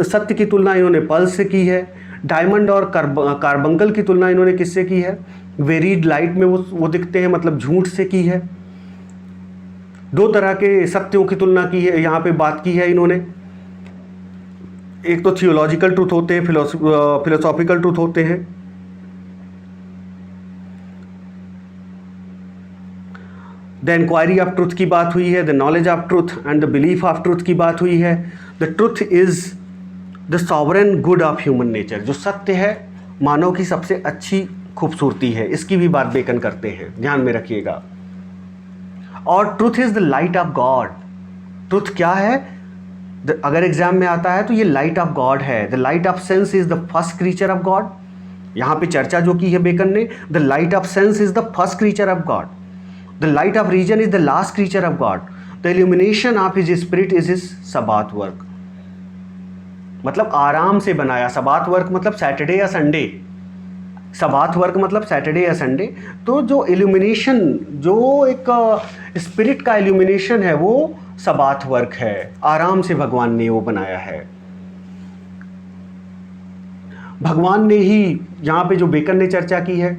सत्य की तुलना इन्होंने पल्स से की है। डायमंड और कार्बंकल की तुलना इन्होंने किससे की है? वेरीड लाइट में वो दिखते हैं, मतलब झूठ से की है। दो तरह के सत्यों की तुलना की है, यहाँ पे बात की है इन्होंने। एक तो थियोलॉजिकल ट्रूथ होते हैं, फिलोसॉफिकल ट्रूथ होते हैं। द इंक्वायरी ऑफ ट्रुथ की बात हुई है, the knowledge of truth and the belief of truth की बात हुई है। The truth is the sovereign good of human nature. जो सत्य है मानव की सबसे अच्छी खूबसूरती है, इसकी भी बात बेकन करते हैं, ध्यान में रखिएगा। और truth is the light of God. Truth क्या है? अगर एग्जाम में आता है तो ये लाइट ऑफ गॉड है। The light of sense is the first creature of God यहाँ पे चर्चा जो की है बेकन ने, the light of sense is the first creature of God, the light of reason is the last creature of God, the illumination of his spirit is his सबात work. मतलब आराम से बनाया, सबात वर्क मतलब सैटरडे या Sunday, सबात work मतलब Saturday या Sunday. तो जो इल्यूमिनेशन, जो एक स्पिरिट का इल्यूमिनेशन है वो सबात वर्क है, आराम से भगवान ने वो बनाया है। भगवान ने ही यहाँ पे जो बेकन ने चर्चा की है,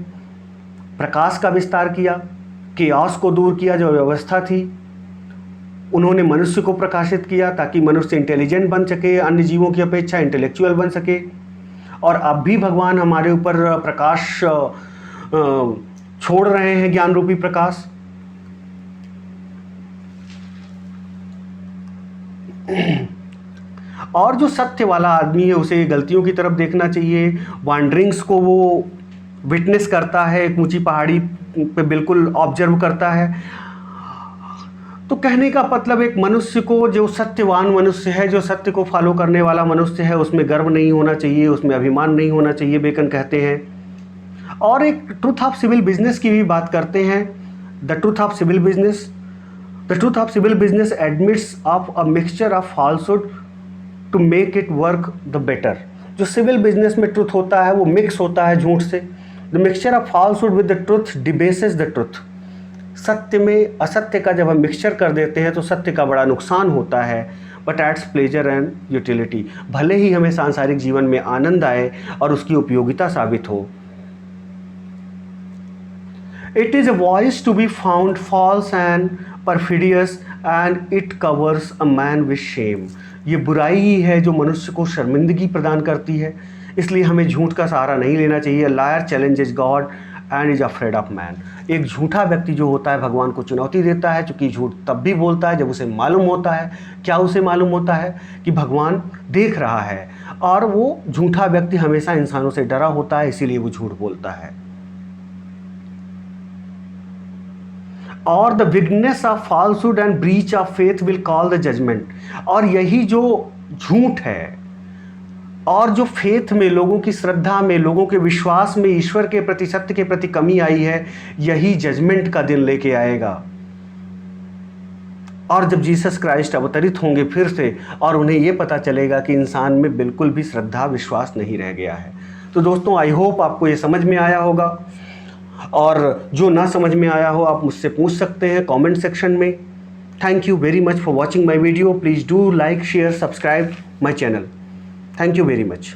प्रकाश का विस्तार किया, केओस को दूर किया, जो व्यवस्था थी, उन्होंने मनुष्य को प्रकाशित किया ताकि मनुष्य इंटेलिजेंट बन सके, अन्य जीवों की अपेक्षा इंटेलेक्चुअल बन सके। और अब भी भगवान हमारे ऊपर प्रकाश छोड़ रहे हैं, ज्ञान रूपी प्रकाश। और जो सत्य वाला आदमी है उसे गलतियों की तरफ देखना चाहिए, वांडरिंग्स को वो विटनेस करता है, एक ऊंची पहाड़ी पे बिल्कुल ऑब्जर्व करता है। तो कहने का मतलब एक मनुष्य को, जो सत्यवान मनुष्य है, जो सत्य को फॉलो करने वाला मनुष्य है, उसमें गर्व नहीं होना चाहिए, उसमें अभिमान नहीं होना चाहिए, बेकन कहते हैं। और एक ट्रूथ ऑफ सिविल बिजनेस की भी बात करते हैं, the truth of civil business, the truth of civil business admits of a mixture of falsehood to make it work the better. जो सिविल बिजनेस में ट्रुथ होता है वो मिक्स होता है झूठ से। The mixture of falsehood with the truth debases the truth. सत्य में असत्य का जब हम मिक्सचर कर देते हैं तो सत्य का बड़ा नुकसान होता है, but adds pleasure and utility. भले ही हमें सांसारिक जीवन में आनंद आए और उसकी उपयोगिता साबित हो। It is a vice to be found false and perfidious and it covers a man with shame. ये बुराई ही है जो मनुष्य को शर्मिंदगी प्रदान करती है, इसलिए हमें झूठ का सहारा नहीं लेना चाहिए। Liar challenges God and is afraid of man. एक झूठा व्यक्ति जो होता है भगवान को चुनौती देता है, क्योंकि झूठ तब भी बोलता है जब उसे मालूम होता है, क्या उसे मालूम होता है कि भगवान देख रहा है, और वो झूठा व्यक्ति हमेशा इंसानों से डरा होता है, इसीलिए वो झूठ बोलता है। और the bigness of falsehood and breach of faith will call the judgement. और यही जो झूठ है और जो फेथ में, लोगों की श्रद्धा में, लोगों के विश्वास में ईश्वर के प्रति, सत्य के प्रति कमी आई है, यही जजमेंट का दिन लेके आएगा। और जब जीसस क्राइस्ट अवतरित होंगे फिर से, और उन्हें ये पता चलेगा कि इंसान में बिल्कुल भी श्रद्धा विश्वास नहीं रह गया है। तो दोस्तों, आई होप आपको ये समझ में आया होगा, और जो ना समझ में आया हो आप मुझसे पूछ सकते हैं कमेंट सेक्शन में। Thank you very much for watching my video. Please do like, share, subscribe my channel. Thank you very much.